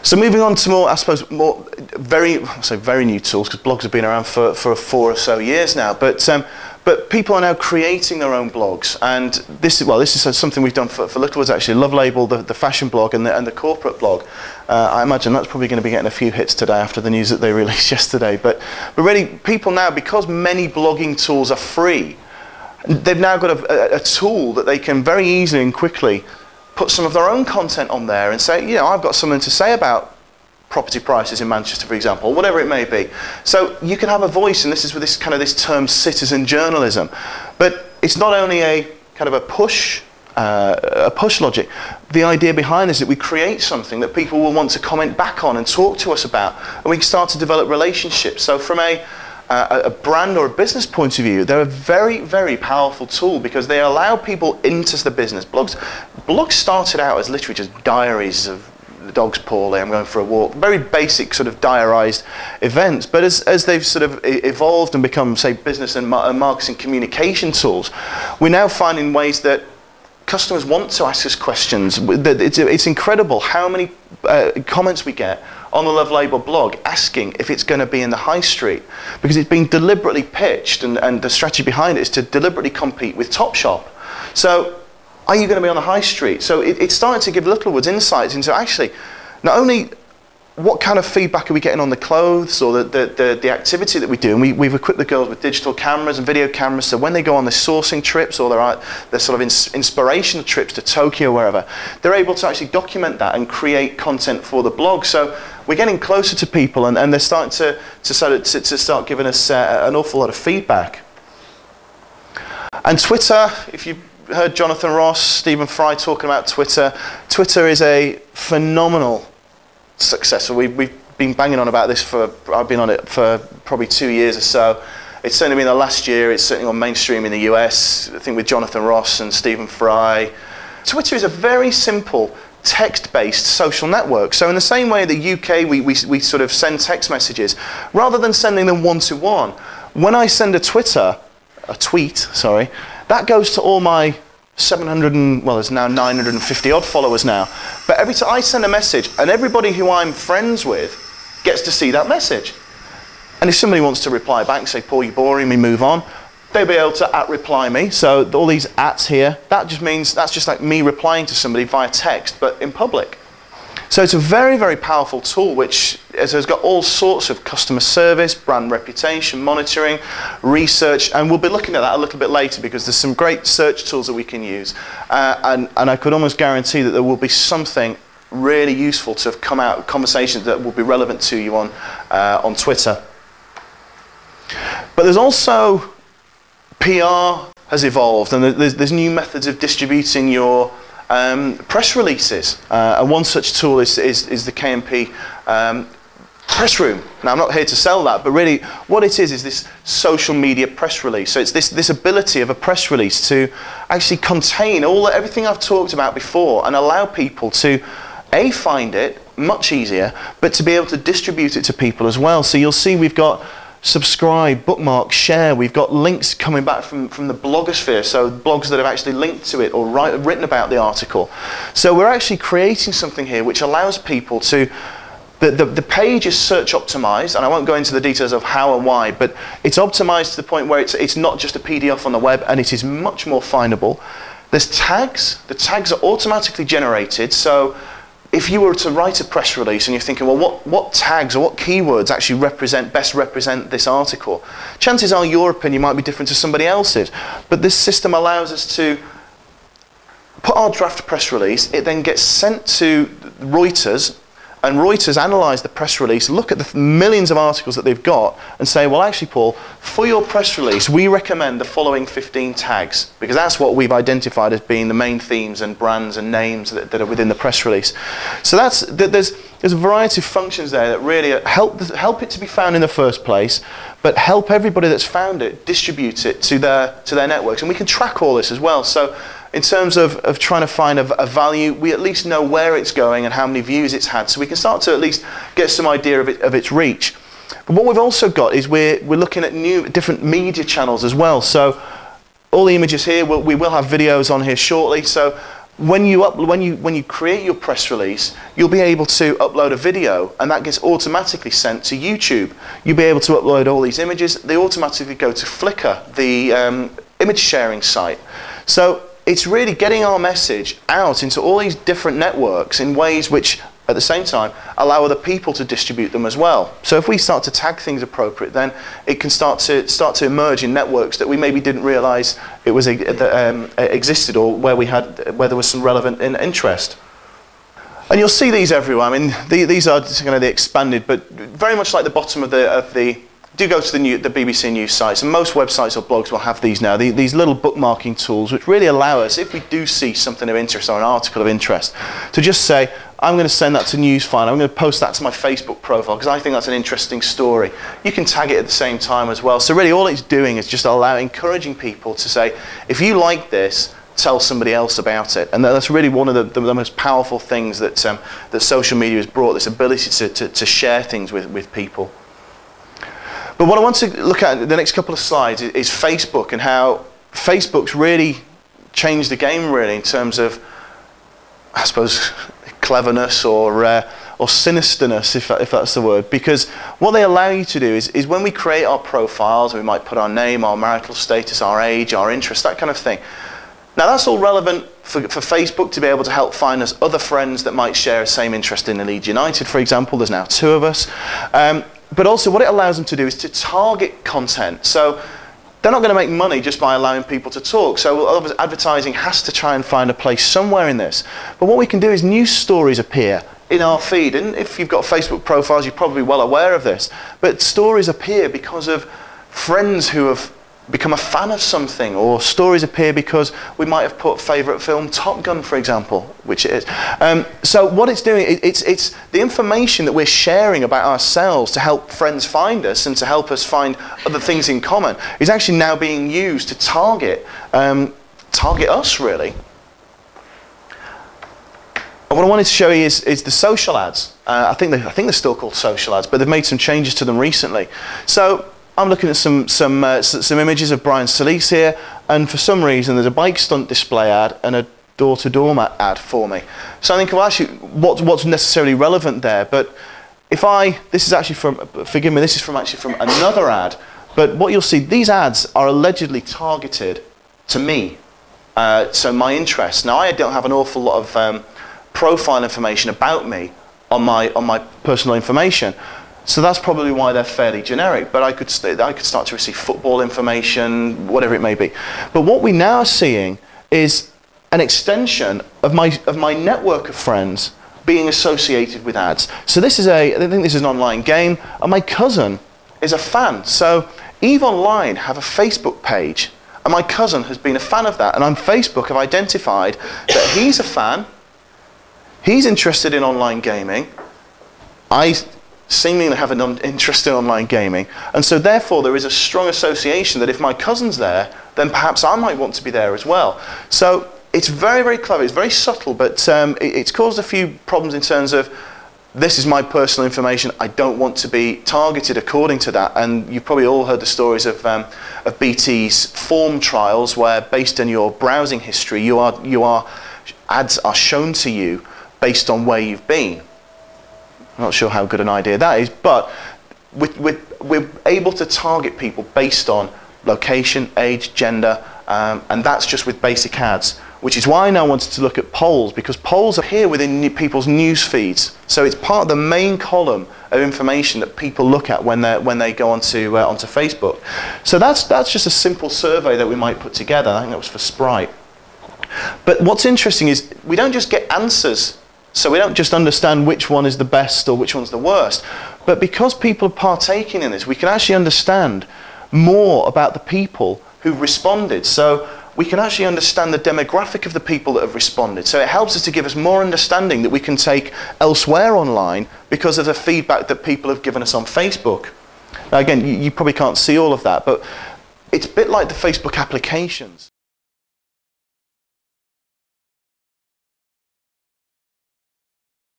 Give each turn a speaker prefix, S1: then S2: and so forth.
S1: So moving on to more, I suppose, more very new tools, because blogs have been around for 4 or so years now. But people are now creating their own blogs, and this is something we've done for Littlewoods actually. Love Label, the fashion blog, and the corporate blog. I imagine that's probably going to be getting a few hits today after the news that they released yesterday. But really, people now, because many blogging tools are free, they've now got a tool that they can very easily and quickly put some of their own content on there and say, you know, I've got something to say about property prices in Manchester, for example, or whatever it may be. So you can have a voice, and this is with this term citizen journalism. But it's not only a kind of a push logic. The idea behind this is that we create something that people will want to comment back on and talk to us about, and we can start to develop relationships. So from a brand or a business point of view, they're a very, very powerful tool because they allow people into the business. Blogs started out as literally just diaries of the dog's poorly, I'm going for a walk, very basic sort of diarised events. But as they've sort of evolved and become, say, business and marketing communication tools, we're now finding ways that customers want to ask us questions. It's incredible how many comments we get on the Love Label blog asking if it's going to be in the high street, because it's been deliberately pitched, and the strategy behind it is to deliberately compete with Topshop. So are you going to be on the high street? So it's starting to give Littlewoods insights into actually not only what kind of feedback are we getting on the clothes or the activity that we do, and we've equipped the girls with digital cameras and video cameras, so when they go on the sourcing trips or their sort of inspirational trips to Tokyo, wherever, they're able to actually document that and create content for the blog. So we're getting closer to people, and they're starting to start giving us an awful lot of feedback. And Twitter, if you heard Jonathan Ross, Stephen Fry talking about Twitter, Twitter is a phenomenal success. So we've been banging on about this I've been on it for probably 2 years or so. It's certainly been the last year. It's certainly on mainstream in the US, I think with Jonathan Ross and Stephen Fry. Twitter is a very simple text-based social network. So in the same way in the UK we sort of send text messages, rather than sending them one-to-one, when I send a tweet, sorry, that goes to all my 700 well, there's now 950 odd followers now. But every time I send a message, and everybody who I'm friends with gets to see that message. And if somebody wants to reply back and say, Paul, you're boring me, move on, they'll be able to @reply me. So all these ats here, that just means that's just like me replying to somebody via text, but in public. So it's a very, very powerful tool which has got all sorts of customer service, brand reputation, monitoring, research, and we'll be looking at that a little bit later because there's some great search tools that we can use. And I could almost guarantee that there will be something really useful to have come out of conversations that will be relevant to you on Twitter. But there's also PR has evolved, and there's new methods of distributing your press releases, and one such tool is the KMP press room. Now I'm not here to sell that, but really what it is this social media press release. So it's this ability of a press release to actually contain everything I've talked about before and allow people to find it much easier, but to be able to distribute it to people as well. So you'll see we've got subscribe, bookmark, share. We've got links coming back from the blogosphere, so blogs that have actually linked to it or written about the article. So we're actually creating something here which allows people to, the page is search optimized, and I won't go into the details of how and why, but it's optimized to the point where it's not just a PDF on the web, and it is much more findable. There's tags. The tags are automatically generated, so if you were to write a press release and you're thinking, well, what tags or what keywords actually best represent this article? Chances are your opinion might be different to somebody else's, but this system allows us to put our draft press release, it then gets sent to Reuters, and Reuters analyse the press release, look at the millions of articles that they've got, and say, well, actually, Paul, for your press release, we recommend the following 15 tags, because that's what we've identified as being the main themes and brands and names that are within the press release. So there's a variety of functions there that really help it to be found in the first place, but help everybody that's found it distribute it to their networks, and we can track all this as well. So in terms of trying to find a value, we at least know where it's going and how many views it's had, so we can start to at least get some idea of its reach. But what we've also got is we're looking at different media channels as well. So all the images here, we will have videos on here shortly. So when you create your press release, you'll be able to upload a video, and that gets automatically sent to YouTube. You'll be able to upload all these images. They automatically go to Flickr, the image sharing site. So it's really getting our message out into all these different networks in ways which, at the same time, allow other people to distribute them as well. So if we start to tag things appropriate, then it can start to emerge in networks that we maybe didn't realise it was existed, or where there was some relevant interest. And you'll see these everywhere. I mean, these are kind of the expanded, but very much like the bottom of the. Do go to the BBC News sites, and most websites or blogs will have these now, these little bookmarking tools which really allow us, if we do see something of interest or an article of interest, to just say, I'm going to send that to Newsfile, I'm going to post that to my Facebook profile because I think that's an interesting story. You can tag it at the same time as well. So really all it's doing is just encouraging people to say, if you like this, tell somebody else about it. And that's really one of the most powerful things that social media has brought, this ability to share things with people. But what I want to look at in the next couple of slides is Facebook, and how Facebook's really changed the game, really, in terms of, I suppose, cleverness or sinisterness, if that's the word. Because what they allow you to do is when we create our profiles, we might put our name, our marital status, our age, our interest, that kind of thing. Now that's all relevant for Facebook to be able to help find us other friends that might share the same interest in the Leeds United, for example. There's now 2 of us. But also what it allows them to do is to target content. So they're not going to make money just by allowing people to talk. So advertising has to try and find a place somewhere in this. But what we can do is news stories appear in our feed. And if you've got Facebook profiles, you're probably well aware of this. But stories appear because of friends who have become a fan of something, or stories appear because we might have put favourite film Top Gun, for example, which it is. So what it's doing, it's the information that we're sharing about ourselves to help friends find us and to help us find other things in common is actually now being used to target us, really. And what I wanted to show you is the social ads. I think they're still called social ads, but they've made some changes to them recently. So I'm looking at some images of Brian Solis here, and for some reason there's a bike stunt display ad and a door-to-door ad for me. So I think, well, actually, what's necessarily relevant there? But this is actually from, forgive me, this is actually from another ad. But what you'll see, these ads are allegedly targeted to me, so my interests. Now I don't have an awful lot of profile information about me on my personal information. So that's probably why they're fairly generic, but I could start to receive football information, whatever it may be. But what we now are seeing is an extension of my network of friends being associated with ads. So I think this is an online game, and my cousin is a fan. So EVE Online have a Facebook page, and my cousin has been a fan of that, and on Facebook have identified that he's a fan, he's interested in online gaming, I seemingly have an interest in online gaming, and so therefore there is a strong association that if my cousin's there, then perhaps I might want to be there as well. So it's very, very clever, it's very subtle, but it's caused a few problems in terms of, this is my personal information, I don't want to be targeted according to that. And you've probably all heard the stories of BT's form trials, where based on your browsing history, ads are shown to you based on where you've been. I'm not sure how good an idea that is, but we're able to target people based on location, age, gender, and that's just with basic ads, which is why I now wanted to look at polls, because polls appear within people's news feeds. So it's part of the main column of information that people look at when they go onto Facebook. So that's just a simple survey that we might put together. I think that was for Sprite. But what's interesting is we don't just get answers. So we don't just understand which one is the best or which one's the worst, but because people are partaking in this, we can actually understand more about the people who've responded. So we can actually understand the demographic of the people that have responded. So it helps us to give us more understanding that we can take elsewhere online because of the feedback that people have given us on Facebook. Now again, you probably can't see all of that, but it's a bit like the Facebook applications.